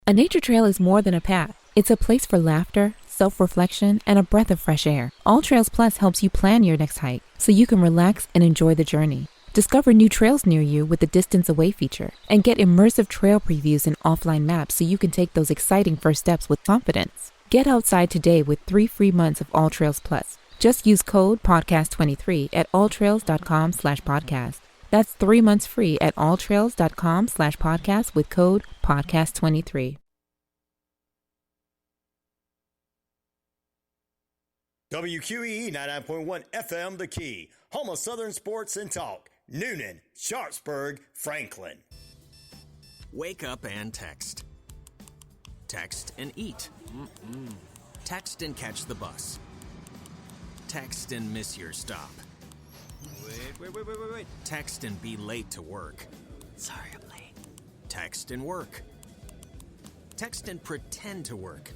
A nature trail is more than a path. It's a place for laughter, self-reflection, and a breath of fresh air. All Trails Plus helps you plan your next hike so you can relax and enjoy the journey. Discover new trails near you with the Distance Away feature and get immersive trail previews and offline maps so you can take those exciting first steps with confidence. Get outside today with 3 free months of All Trails Plus. Just use code podcast23 at alltrails.com/podcast. That's 3 months free at alltrails.com/podcast with code podcast23. WQEE 99.1 FM The Key, home of Southern sports and talk. Newnan, Sharpsburg, Franklin. Wake up and text. Text and eat. Text and catch the bus. Text and miss your stop. Wait. Text and be late to work. Sorry, I'm late. Text and work. Text and pretend to work.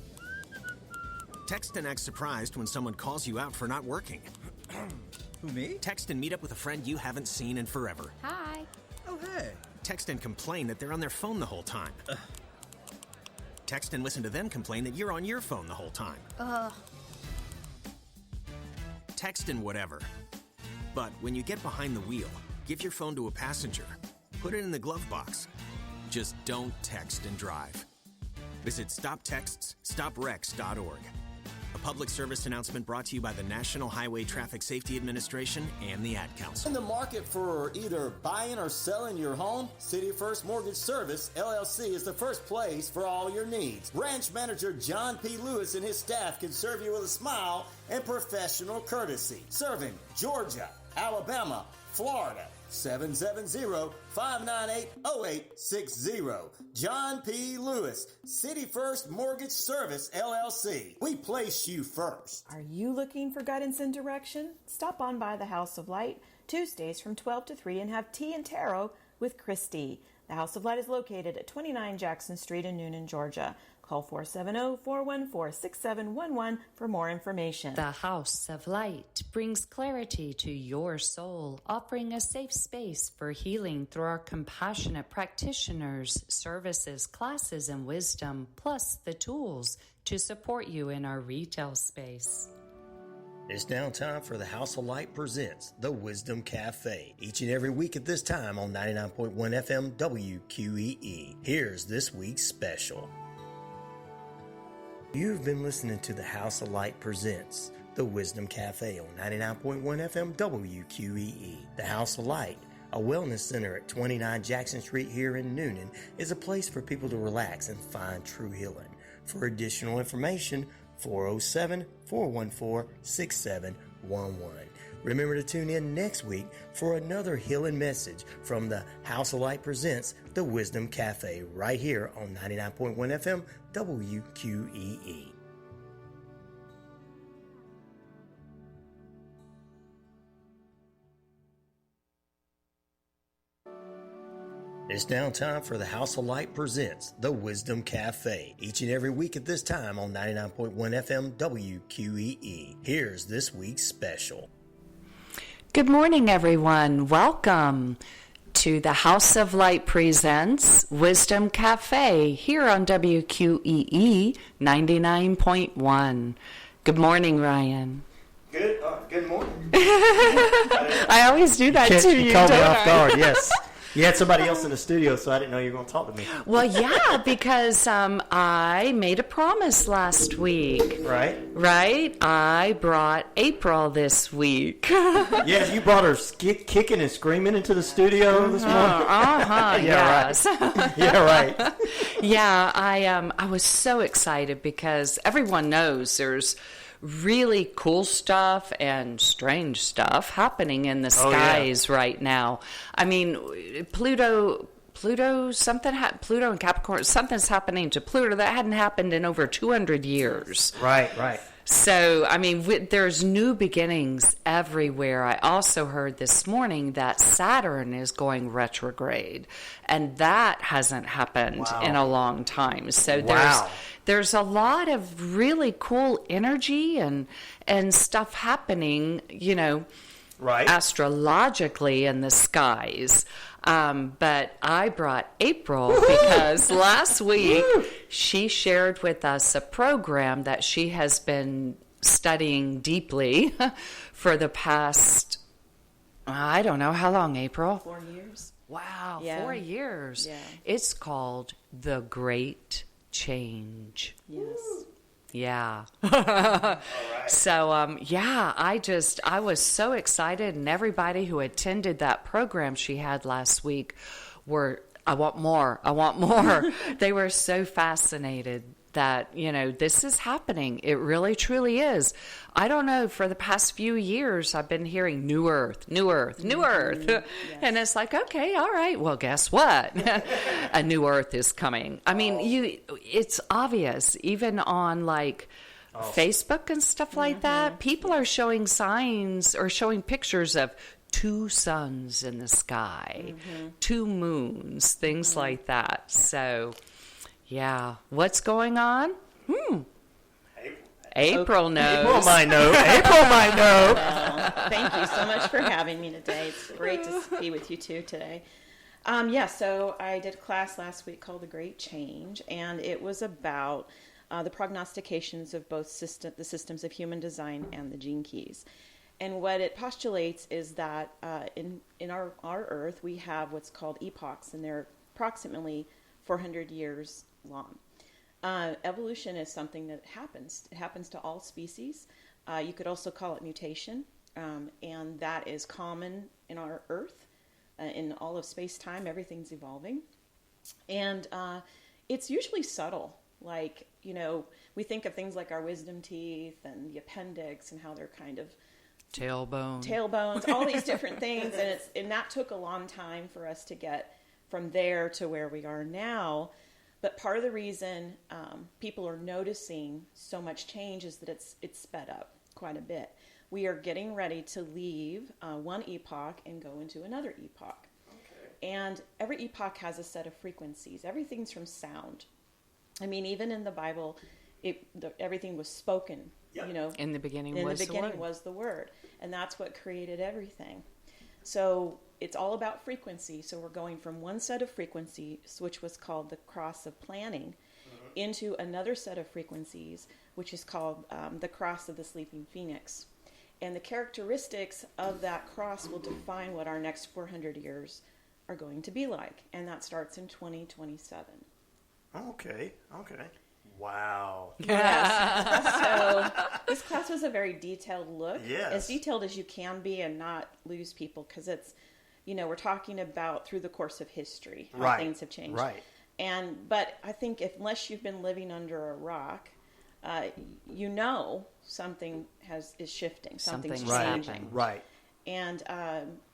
Text and act surprised when someone calls you out for not working. Who, me? Text and meet up with a friend you haven't seen in forever. Hi. Oh, hey. Text and complain that they're on their phone the whole time. Text and listen to them complain that you're on your phone the whole time. Text and whatever. But when you get behind the wheel, give your phone to a passenger. Put it in the glove box. Just don't text and drive. Visit StopTextsStopWrecks.org. A public service announcement brought to you by the National Highway Traffic Safety Administration and the Ad Council. In the market for either buying or selling your home, City First Mortgage Service, LLC, is the first place for all your needs. Branch Manager John P. Lewis and his staff can serve you with a smile and professional courtesy. Serving Georgia, Alabama, Florida. 770-598-0860. John P. Lewis, City First Mortgage Service, LLC. We place you first. Are you looking for guidance and direction? Stop on by the House of Light Tuesdays from 12 to 3 and have tea and tarot with Christy. The House of Light is located at 29 Jackson Street in Newnan, Georgia. Call 470-414-6711 for more information. The House of Light brings clarity to your soul, offering a safe space for healing through our compassionate practitioners, services, classes, and wisdom, plus the tools to support you in our retail space. It's now time for the House of Light presents The Wisdom Cafe, each and every week at this time on 99.1 FM WQEE. Here's this week's special. You've been listening to the House of Light presents The Wisdom Cafe on 99.1 FM WQEE. The House of Light, a wellness center at 29 Jackson Street here in Newnan, is a place for people to relax and find true healing. For additional information, 407-414-6711. Remember to tune in next week for another healing message from the House of Light presents The Wisdom Cafe right here on 99.1 FM WQEE. It's now time for the House of Light presents The Wisdom Cafe, each and every week at this time on 99.1 FM WQEE. Here's this week's special. Good morning, everyone. Welcome to the House of Light presents Wisdom Cafe here on WQEE 99.1. Good morning, Ryan. Good morning. I always do that to you, You caught me don't off I? guard, yes. You had somebody else in the studio, so I didn't know you were going to talk to me. Well, yeah, because I made a promise last week. Right? Right? I brought April this week. Yes, you brought her kicking and screaming into the studio this morning. Yes. Right. Yeah, right. Yeah, I was so excited because everyone knows there's really cool stuff and strange stuff happening in the skies right now. I mean, Pluto and Capricorn, something's happening to Pluto that hadn't happened in over 200 years. Right. So, I mean, there's new beginnings everywhere. I also heard this morning that Saturn is going retrograde, and that hasn't happened in a long time. So there's a lot of really cool energy and stuff happening, you know, right, astrologically in the skies. But I brought April because last week she shared with us a program that she has been studying deeply for the past, I don't know, how long, April? 4 years. Wow, Yeah. 4 years. Yeah. It's called The Great Change. Yes. Yeah. So, I was so excited, and everybody who attended that program she had last week I want more. They were so fascinated that, this is happening. It really, truly is. I don't know, for the past few years, I've been hearing new earth, new earth, new earth. Yes. And it's like, okay, all right, well, guess what? A new earth is coming. I mean, it's obvious, even on Facebook and stuff like that. People are showing signs or showing pictures of 2 suns in the sky, 2 moons, things like that. So, yeah, what's going on? April knows. April might know. April might know. Well, thank you so much for having me today. It's great to be with you two today. So I did a class last week called The Great Change, and it was about the prognostications of both the systems of human design and the gene keys. And what it postulates is that in our Earth, we have what's called epochs, and they're approximately 400 years long. Evolution is something that happens. It happens to all species. You could also call it mutation, and that is common in our Earth. In all of space-time, everything's evolving. And it's usually subtle. We think of things like our wisdom teeth and the appendix and how they're kind of tailbones, all these different things. And that took a long time for us to get from there to where we are now. But part of the reason people are noticing so much change is that it's sped up quite a bit. We are getting ready to leave one epoch and go into another epoch. Okay. And every epoch has a set of frequencies. Everything's from sound. I mean, even in the Bible, everything was spoken. Yep. In the beginning was the word. And that's what created everything. So it's all about frequency. So we're going from one set of frequencies, which was called the cross of planning, into another set of frequencies, which is called the cross of the sleeping phoenix. And the characteristics of that cross will define what our next 400 years are going to be like. And that starts in 2027. Okay. Wow. Yes. So this class was a very detailed look. Yes. As detailed as you can be and not lose people, because it's, we're talking about through the course of history, how things have changed. Right. But I think unless you've been living under a rock, something is shifting, something's changing. Right. And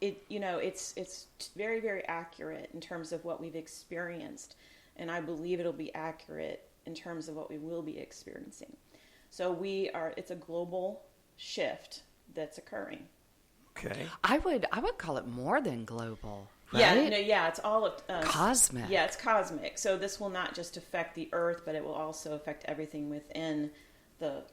it's very, very accurate in terms of what we've experienced, and I believe it'll be accurate in terms of what we will be experiencing. So it's a global shift that's occurring. Okay. I would call it more than global. Right? Yeah, it's all cosmic. Yeah, it's cosmic. So this will not just affect the Earth, but it will also affect everything within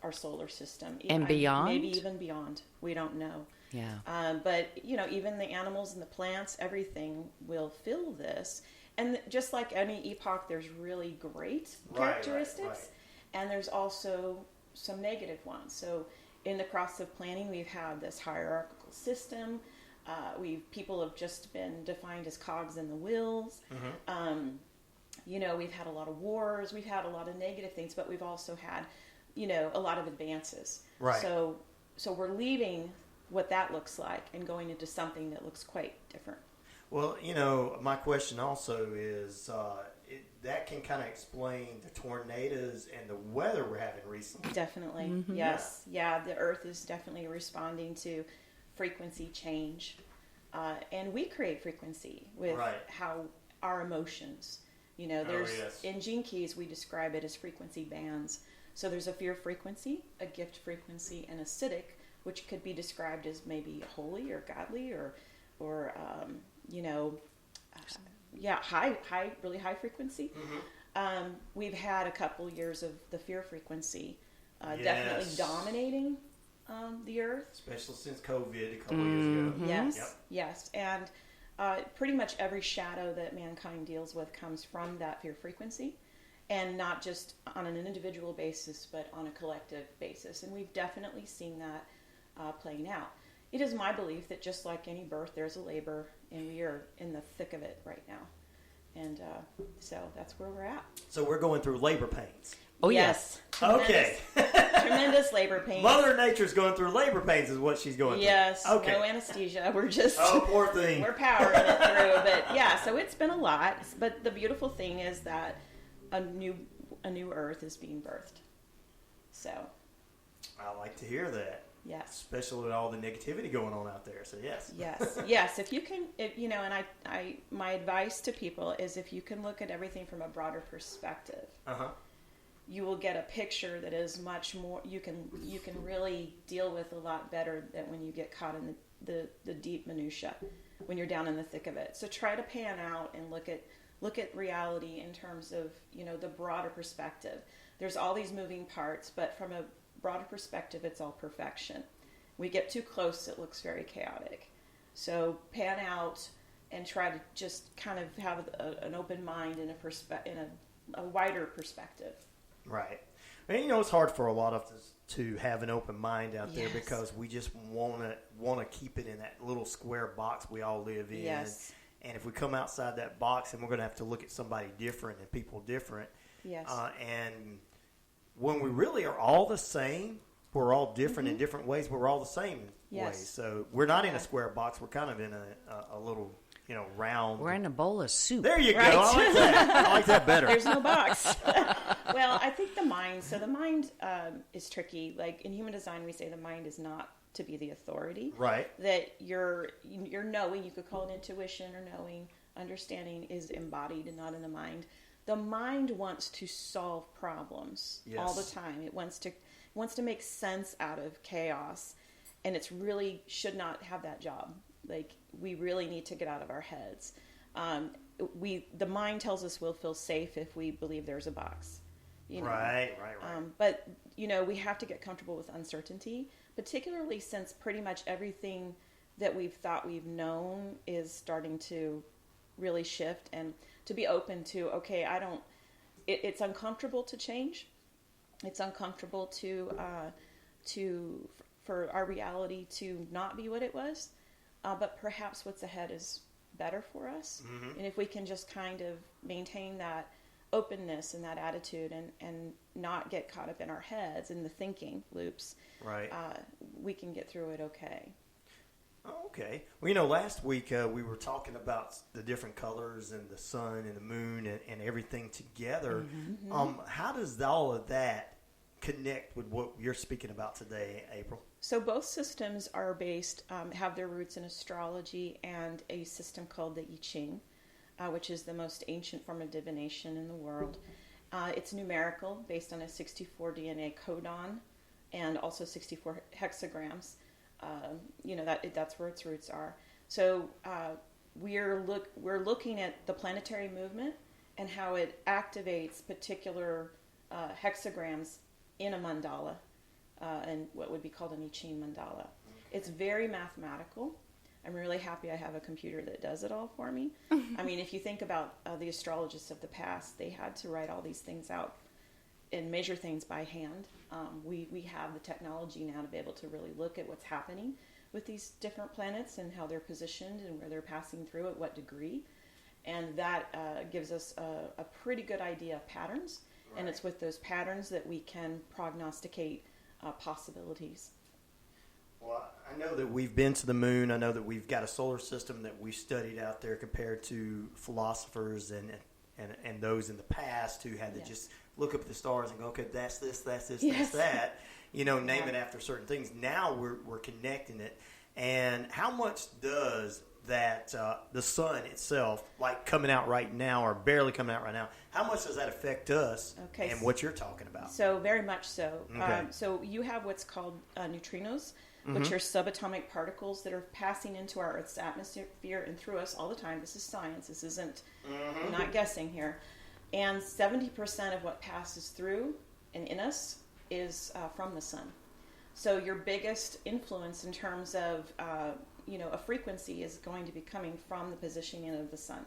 our solar system and beyond. Maybe even beyond. We don't know. Yeah. But even the animals and the plants, everything will feel this. And just like any epoch, there's really great characteristics, and there's also some negative ones. So in the cross of planning, we've had this hierarchical system. People have just been defined as cogs in the wheels. We've had a lot of wars. We've had a lot of negative things, but we've also had, a lot of advances. Right. So we're leaving what that looks like and going into something that looks quite different. Well, my question also is that can kind of explain the tornadoes and the weather we're having recently. Definitely. Mm-hmm. Yes. Yeah, the Earth is definitely responding to frequency change. And we create frequency with how our emotions, in Gene Keys, we describe it as frequency bands. So there's a fear frequency, a gift frequency, and acidic, which could be described as maybe holy or godly or really high frequency. Mm-hmm. We've had a couple years of the fear frequency definitely dominating the Earth. Especially since COVID a couple years ago. Yes, yes. And Pretty much every shadow that mankind deals with comes from that fear frequency, and not just on an individual basis, but on a collective basis. And we've definitely seen that playing out. It is my belief that just like any birth, there's a labor, and we are in the thick of it right now. And so that's where we're at. So we're going through labor pains. Oh, yes. Okay. Tremendous labor pains. Mother Nature's going through labor pains is what she's going through. Yes. Okay. No anesthesia. We're just... Oh, poor thing. We're powering it through. But yeah, so it's been a lot. But the beautiful thing is that a new earth is being birthed. So... I like to hear that. Yes. Especially with all the negativity going on out there. So yes. Yes. If you can, and my advice to people is if you can look at everything from a broader perspective, you will get a picture that is much more. You can really deal with a lot better than when you get caught in the deep minutia, when you're down in the thick of it. So try to pan out and look at reality in terms of the broader perspective. There's all these moving parts, but from a broader perspective, it's all perfection. We get too close, it looks very chaotic. So pan out and try to just kind of have an open mind and a wider perspective. Right. And it's hard for a lot of us to have an open mind out there because we just want to keep it in that little square box we all live in. Yes. And if we come outside that box, then we're going to have to look at somebody different and people different. Yes. And when we really are all the same, we're all different in different ways, but we're all the same ways. So we're not in a square box. We're kind of in a little, round. We're in a bowl of soup. There you Right. go. I like that. I like that better. There's no box. Well, I think the mind is tricky. Like in human design, we say the mind is not to be the authority. Right. That your knowing, you could call it intuition or knowing, understanding is embodied and not in the mind. The mind wants to solve problems all the time. It wants to make sense out of chaos, and it's really should not have that job. Like we really need to get out of our heads. The mind tells us we'll feel safe if we believe there's a box. Right. But we have to get comfortable with uncertainty, particularly since pretty much everything that we've thought we've known is starting to really shift, and to be open to, okay, it's uncomfortable to change. It's uncomfortable for our reality to not be what it was, but perhaps what's ahead is better for us. Mm-hmm. And if we can just kind of maintain that openness and that attitude and not get caught up in our heads and the thinking loops, right, we can get through it okay. Okay. Well, last week we were talking about the different colors and the sun and the moon and everything together. Mm-hmm. How does all of that connect with what you're speaking about today, April? So both systems are based, have their roots in astrology and a system called the I Ching, which is the most ancient form of divination in the world. It's numerical, based on a 64 DNA codon and also 64 hexagrams. That's where its roots are. So we're looking at the planetary movement and how it activates particular hexagrams in a mandala, and what would be called an I Ching mandala. It's very mathematical. I'm really happy I have a computer that does it all for me. I mean, if you think about the astrologists of the past, they had to write all these things out and measure things by hand. We have the technology now to be able to really look at what's happening with these different planets and how they're positioned and where they're passing through at what degree. And that gives us a pretty good idea of patterns. Right. And it's with those patterns that we can prognosticate possibilities. Well, I know that we've been to the moon. I know that we've got a solar system that we've studied out there compared to philosophers and those in the past who had to just look up at the stars and go, okay, that's this, that's that. Name it after certain things. Now we're connecting it. And how much does that the sun itself, like coming out right now or barely coming out right now, how much does that affect us and what you're talking about? So very much so. Okay. So you have what's called neutrinos, which are subatomic particles that are passing into our Earth's atmosphere and through us all the time. This is science. This isn't, I'm not guessing here. And 70% of what passes through and in us is from the sun. So your biggest influence in terms of a frequency is going to be coming from the positioning of the sun.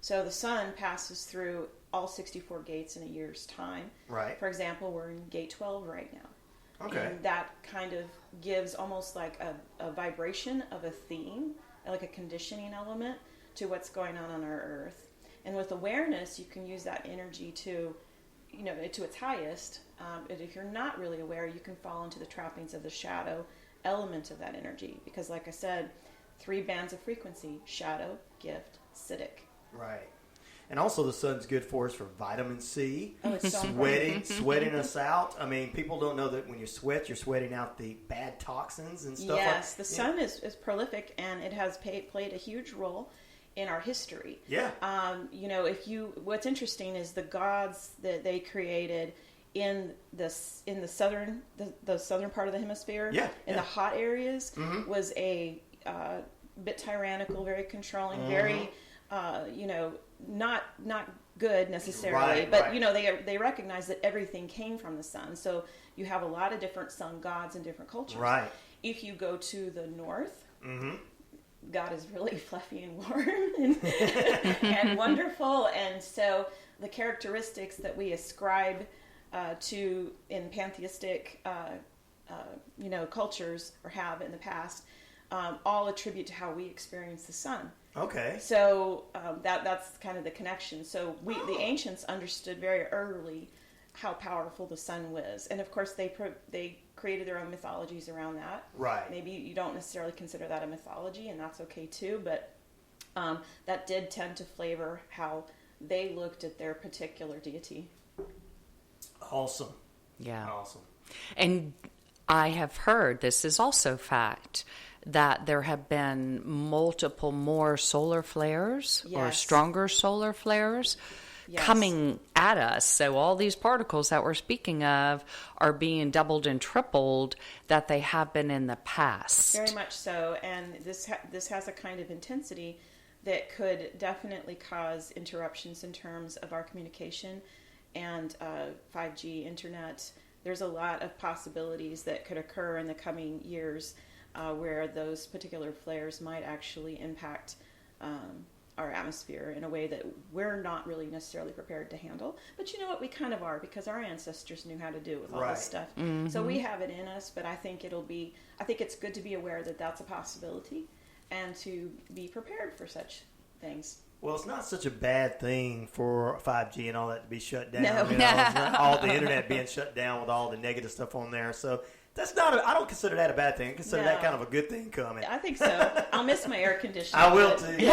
So the sun passes through all 64 gates in a year's time. Right. For example, we're in gate 12 right now. Okay. And that kind of gives almost like a vibration of a theme, like a conditioning element to what's going on our earth. And with awareness, you can use that energy to its highest. But if you're not really aware, you can fall into the trappings of the shadow element of that energy. Because like I said, 3 bands of frequency: shadow, gift, acidic. Right. And also the sun's good for us for vitamin C. Oh, it's so Sweating us out. I mean, people don't know that when you sweat, you're sweating out the bad toxins and stuff. Yes, the sun is prolific, and it has played a huge role in our history. Yeah. What's interesting is the gods that they created in the southern part of the hemisphere. Yeah. In the hot areas, was a bit tyrannical, very controlling, very not good necessarily, Right, but right. they recognize that everything came from the sun. So you have a lot of different sun gods in different cultures. Right. If you go to the north, God is really fluffy and warm and wonderful, and so the characteristics that we ascribe to in pantheistic cultures or have in the past all attribute to how we experience the sun. Okay. So that's kind of the connection. So the ancients understood very early how powerful the sun was, and of course they created their own mythologies around that. Right. Maybe you don't necessarily consider that a mythology, and that's okay too. But that did tend to flavor how they looked at their particular deity. Awesome. Yeah. Awesome. And I have heard, this is also fact, that there have been multiple more solar flares or Yes. stronger solar flares Yes. coming at us. So all these particles that we're speaking of are being doubled and tripled that they have been in the past. Very much so, and this has a kind of intensity that could definitely cause interruptions in terms of our communication and 5G internet. There's a lot of possibilities that could occur in the coming years where those particular flares might actually impact our atmosphere in a way that we're not really necessarily prepared to handle. But you know what? We kind of are, because our ancestors knew how to do it with all Right. this stuff. So we have it in us, but I think it's good to be aware that that's a possibility and to be prepared for such things. Well, it's not such a bad thing for 5G and all that to be shut down. No. All the internet being shut down with all the negative stuff on there. So that's I don't consider that a bad thing. I consider that No. kind of a good thing coming. I think so. I'll miss my air conditioning. I will but- too.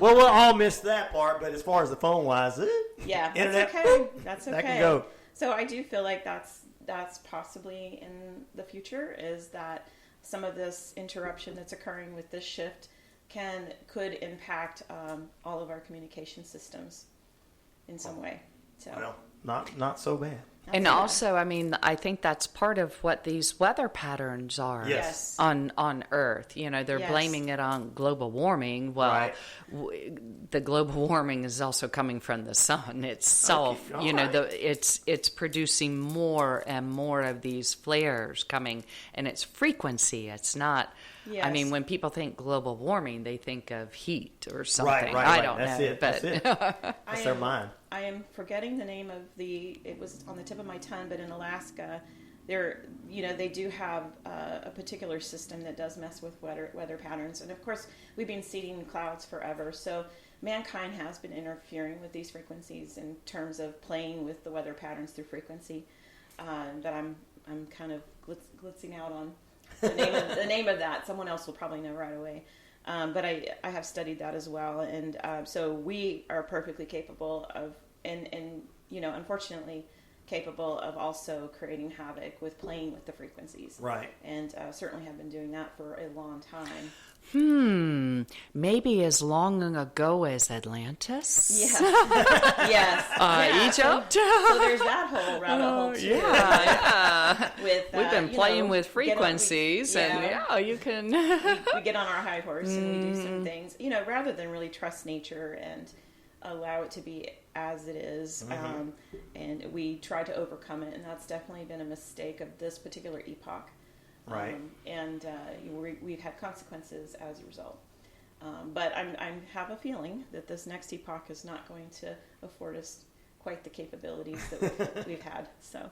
Well, we'll all miss that part, but as far as the phone wise, Yeah, internet, that's okay. That's okay. that can go. So I do feel like that's possibly in the future, is that some of this interruption that's occurring with this shift could impact all of our communication systems in some way. So Well, not so bad. And That's it. also, I mean, I think that's part of what these weather patterns are Yes. on Earth. They're Yes. blaming it on global warming. Well, Right. The global warming is also coming from the sun itself. Okay. All right. It's producing more and more of these flares coming, and it's frequency. It's not. I mean, Yes. when people think global warming, they think of heat or something. Right. I don't That's know, it. but That's it. That's their mind. I am forgetting the name of it was on the tip of my tongue, but in Alaska, they do have a particular system that does mess with weather patterns. And of course, we've been seeding clouds forever. So mankind has been interfering with these frequencies in terms of playing with the weather patterns through frequency. But I'm kind of glitzing out on the name of that. Someone else will probably know right away. But I have studied that as well, and so we are perfectly capable of, and unfortunately, capable of also creating havoc with playing with the frequencies. Right. And certainly have been doing that for a long time. Maybe as long ago as Atlantis. Yeah. Yes. Egypt. So there's that whole rabbit hole too. Yeah. With We've been playing with frequencies, and you can. we get on our high horse and we do some things, rather than really trust nature and allow it to be as it is. And we try to overcome it, and that's definitely been a mistake of this particular epoch. Right. And we've had consequences as a result. But I have a feeling that this next epoch is not going to afford us quite the capabilities that we've had. So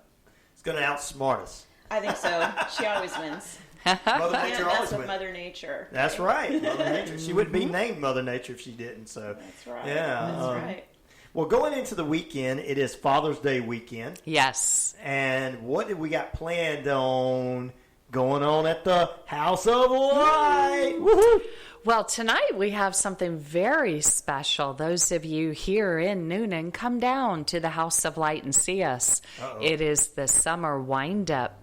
it's going to outsmart us. I think so. She always wins. Mother Nature always with wins. Mother Nature. That's right. Mother Nature. She wouldn't be named Mother Nature if she didn't. So that's right. Yeah. That's right. Well, going into the weekend, it is Father's Day weekend. Yes. And what did we got planned on going on at the House of Light? Woohoo! Well, tonight we have something very special. Those of you here in Newnan, come down to the House of Light and see us. Uh-oh. It is the summer wind-up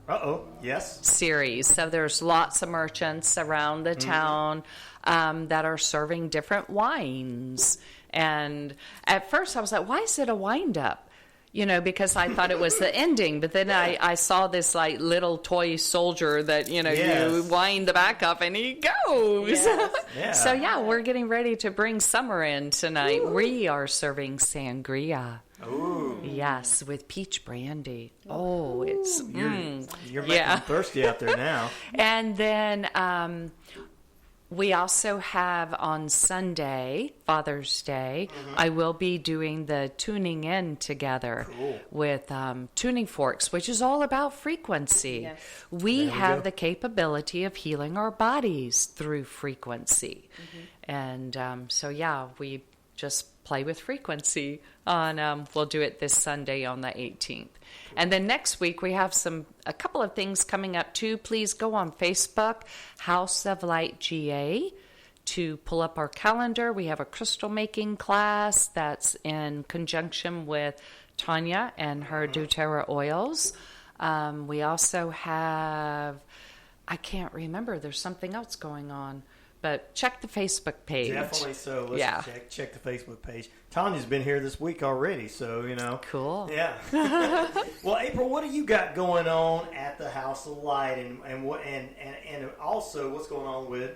Yes. series. So there's lots of merchants around the town that are serving different wines. And at first I was like, why is it a wind-up? Because I thought it was the ending, but then I saw this like little toy soldier that, Yes. you wind the back up and he goes. Yes. Yeah. So yeah, we're getting ready to bring summer in tonight. Ooh. We are serving sangria. Ooh. Yes, with peach brandy. Oh, it's... You're making me thirsty out there now. And then... we also have on Sunday, Father's Day, I will be doing the tuning in together with tuning forks, which is all about frequency. Yes. We have the capability of healing our bodies through frequency. And we just play with frequency on, we'll do it this Sunday on the 18th. And then next week we have a couple of things coming up too. Please go on Facebook, House of Light GA, to pull up our calendar. We have a crystal making class that's in conjunction with Tanya and her doTERRA oils. We also have, I can't remember, there's something else going on. But check the Facebook page. Definitely so. Let's check the Facebook page. Tanya's been here this week already, so, Cool. Yeah. Well, April, what do you got going on at the House of Light, and also what's going on with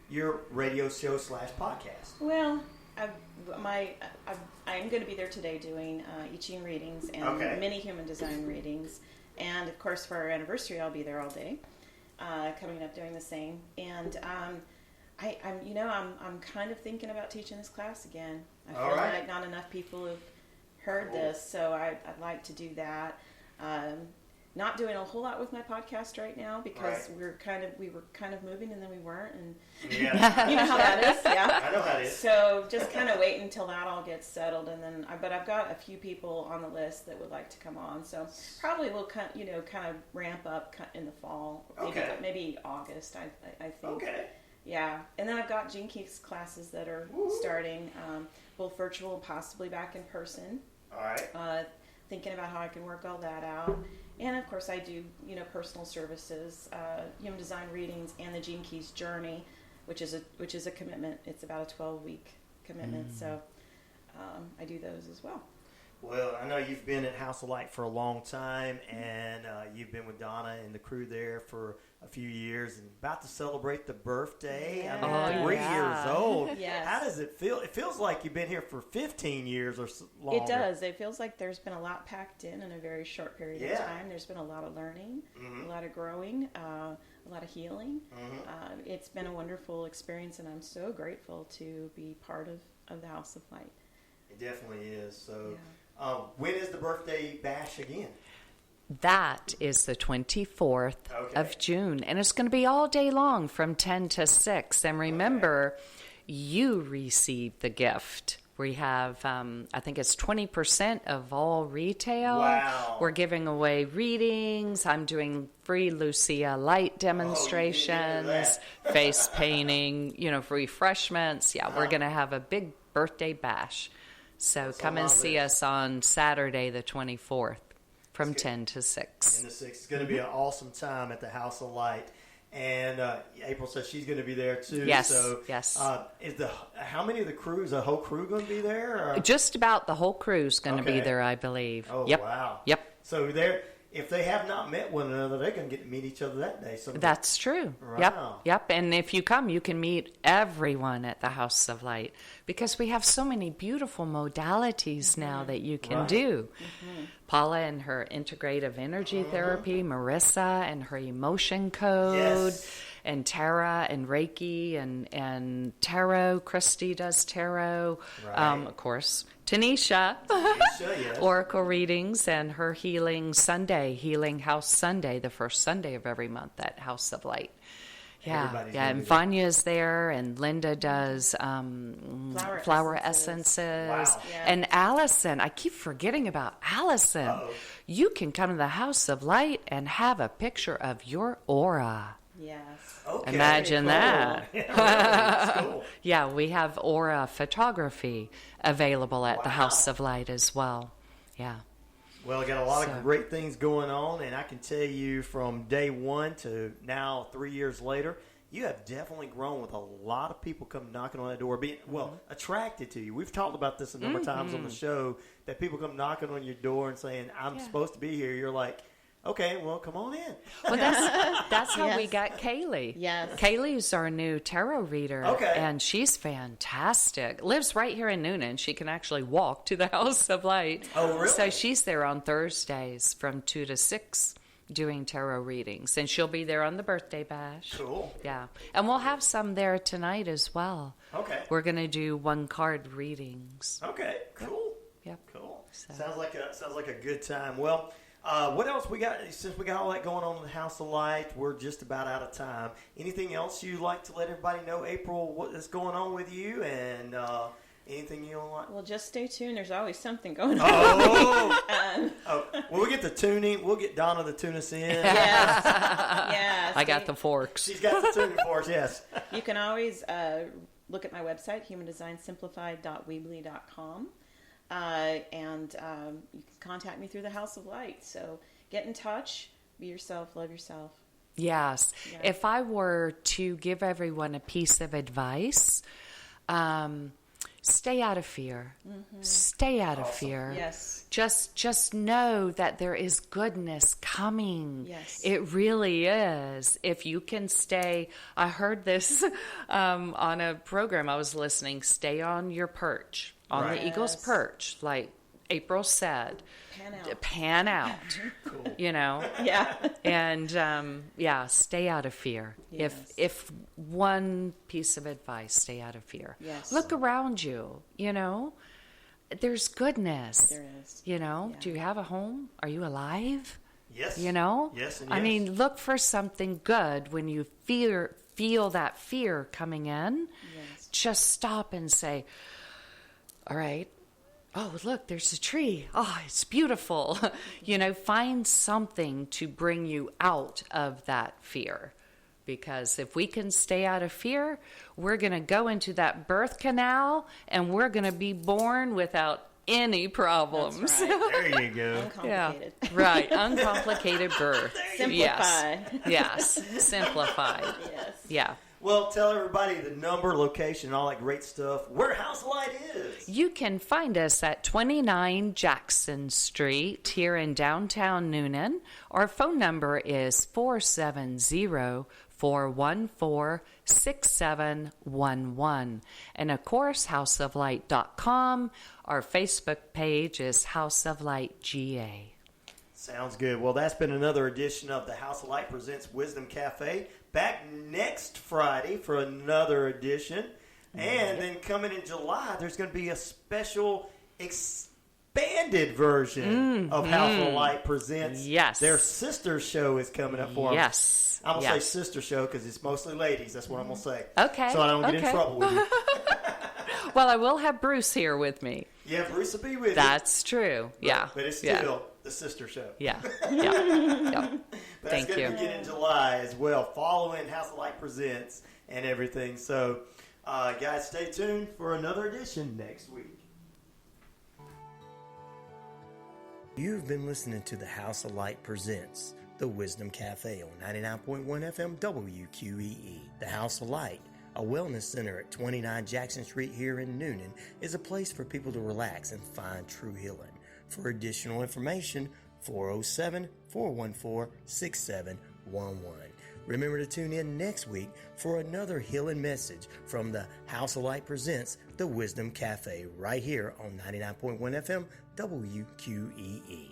your radio show / podcast? Well, I'm going to be there today doing I Ching readings and many human design readings. And, of course, for our anniversary, I'll be there all day, coming up doing the same. And I'm kind of thinking about teaching this class again. I feel like not enough people have heard this, so I'd like to do that. Not doing a whole lot with my podcast right now because we were kind of moving and then we weren't, and you know how that is. Yeah, I know how it is. So just kind of waiting until that all gets settled, and then but I've got a few people on the list that would like to come on. So probably we'll kind of ramp up in the fall, maybe August. I think. Okay. Yeah, and then I've got Gene Keith's classes that are starting, both virtual and possibly back in person. All right. Thinking about how I can work all that out. And, of course, I do, personal services, human design readings, and the Gene Keith's Journey, which is a commitment. It's about a 12-week commitment, so I do those as well. Well, I know you've been at House of Light for a long time, and you've been with Donna and the crew there for a few years, and about to celebrate the birthday. Yeah. I mean, 3 years old. Yes. How does it feel? It feels like you've been here for 15 years or longer. It does. It feels like there's been a lot packed in a very short period of time. There's been a lot of learning, a lot of growing, a lot of healing. It's been a wonderful experience, and I'm so grateful to be part of the House of Light. It definitely is. So, when is the birthday bash again? That is the 24th of June, and it's going to be all day long from 10 to 6. And remember, you receive the gift. We have, I think it's 20% of all retail. Wow. We're giving away readings. I'm doing free Lucia light demonstrations, face painting, refreshments. Yeah, we're going to have a big birthday bash. So come and see us on Saturday, the 24th. From 10 to 6. 10 to 6. It's going to be an awesome time at the House of Light. And April says she's going to be there too. Yes, so, yes. How many of the crews, the whole crew going to be there? Or? Just about the whole crew's going to be there, I believe. Oh, yep. wow. Yep. So if they have not met one another, they're going to get to meet each other that day. So that's true. Wow. Yep. And if you come, you can meet everyone at the House of Light because we have so many beautiful modalities now that you can do. Paula and her integrative energy therapy, Marissa and her emotion code, and Tara and Reiki and tarot. Christy does tarot. Of course, Tanisha, yes. Oracle readings, and her Healing House Sunday, the first Sunday of every month at House of Light. Everybody's And really Vanya's there, and Linda does flower essences. Wow. Yeah. And Allison, I keep forgetting about Allison. Uh-oh. You can come to the House of Light and have a picture of your aura. Yes. Okay, Imagine cool. that. Yeah, really, cool. Yeah, we have aura photography available at the House of Light as well. Yeah. Well, I got a lot of great things going on, and I can tell you from day one to now 3 years later, you have definitely grown with a lot of people come knocking on that door, being, attracted to you. We've talked about this a number of times on the show, that people come knocking on your door and saying, I'm supposed to be here. You're like, okay, well, come on in. Well, that's how we got Kaylee. Yes. Kaylee's our new tarot reader. Okay. And she's fantastic. Lives right here in Newnan. She can actually walk to the House of Light. Oh, really? So she's there on Thursdays from 2 to 6 doing tarot readings. And she'll be there on the birthday bash. Cool. Yeah. And we'll have some there tonight as well. Okay. We're going to do one-card readings. Okay, cool. Yep. Cool. So. Sounds like a good time. Well, what else we got? Since we got all that going on in the House of Light, we're just about out of time. Anything else you'd like to let everybody know, April, what is going on with you, and anything you don't like? Well, just stay tuned. There's always something going on. Oh! Well, we get the tuning. We'll get Donna to tune us in. Yes. Yes. I got the forks. She's got the tuning for us, yes. You can always look at my website, humandesignsimplified.weebly.com. And you can contact me through the House of Light. So get in touch, be yourself, love yourself. Yes. Yeah. If I were to give everyone a piece of advice, stay out of fear. Stay out of fear. Yes. Just know that there is goodness coming. Yes. It really is. If you can stay, I heard this on a program I was listening, stay on your perch. On Right. the eagle's perch, like April said. Pan out. Cool. You know? Yeah. And, stay out of fear. Yes. If one piece of advice, stay out of fear. Yes. Look around you, you know? There's goodness. There is. You know? Yeah. Do you have a home? Are you alive? Yes. You know? Yes and I yes. mean, look for something good when you feel that fear coming in. Yes. Just stop and say, all right. Oh, look, there's a tree. Oh, it's beautiful. You know, find something to bring you out of that fear. Because if we can stay out of fear, we're going to go into that birth canal and we're going to be born without any problems. That's right. There you go. Uncomplicated. Yeah, right. Uncomplicated birth. Simplified. Yes. Simplified. Yes. Yeah. Well, tell everybody the number, location, and all that great stuff. Where House of Light is. You can find us at 29 Jackson Street here in downtown Newnan. Our phone number is 470-414-6711. And of course, houseoflight.com. Our Facebook page is House of Light GA. Sounds good. Well, that's been another edition of the House of Light Presents Wisdom Cafe. Back next Friday for another edition. And then coming in July, there's going to be a special expanded version of House of Light Presents. Yes. Their sister show is coming up for them. Yes. I'm going to say Yes. sister show because it's mostly ladies. That's what I'm going to say. Okay. So I don't get in Okay. trouble with you. Well, I will have Bruce here with me. Yeah, Bruce will be with you. That's true. Yeah. But it's Yeah. still the sister show. Yeah. Yeah. But Thank that's going you. to begin in July as well, following House of Light Presents and everything. So, guys, stay tuned for another edition next week. You've been listening to the House of Light Presents, the Wisdom Cafe on 99.1 FM WQEE. The House of Light, a wellness center at 29 Jackson Street here in Newnan, is a place for people to relax and find true healing. For additional information, 407-414-6711. Remember to tune in next week for another healing message from the House of Light presents The Wisdom Cafe right here on 99.1 FM WQEE.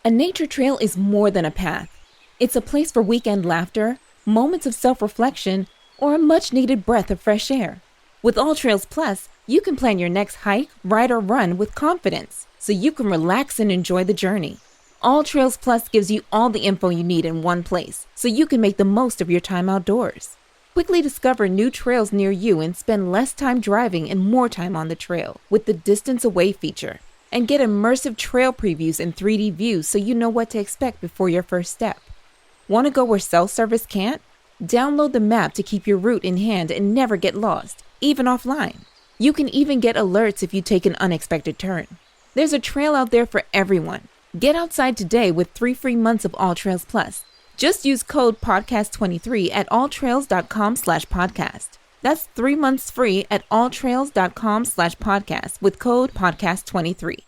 A nature trail is more than a path. It's a place for weekend laughter, moments of self-reflection, or a much-needed breath of fresh air. With All Trails Plus, you can plan your next hike, ride, or run with confidence, so you can relax and enjoy the journey. All Trails Plus gives you all the info you need in one place, so you can make the most of your time outdoors. Quickly discover new trails near you and spend less time driving and more time on the trail with the Distance Away feature. And get immersive trail previews and 3D views so you know what to expect before your first step. Want to go where cell service can't? Download the map to keep your route in hand and never get lost, even offline. You can even get alerts if you take an unexpected turn. There's a trail out there for everyone. Get outside today with 3 free months of All Trails Plus. Just use code podcast23 at alltrails.com/podcast. That's 3 months free at alltrails.com/podcast with code podcast23.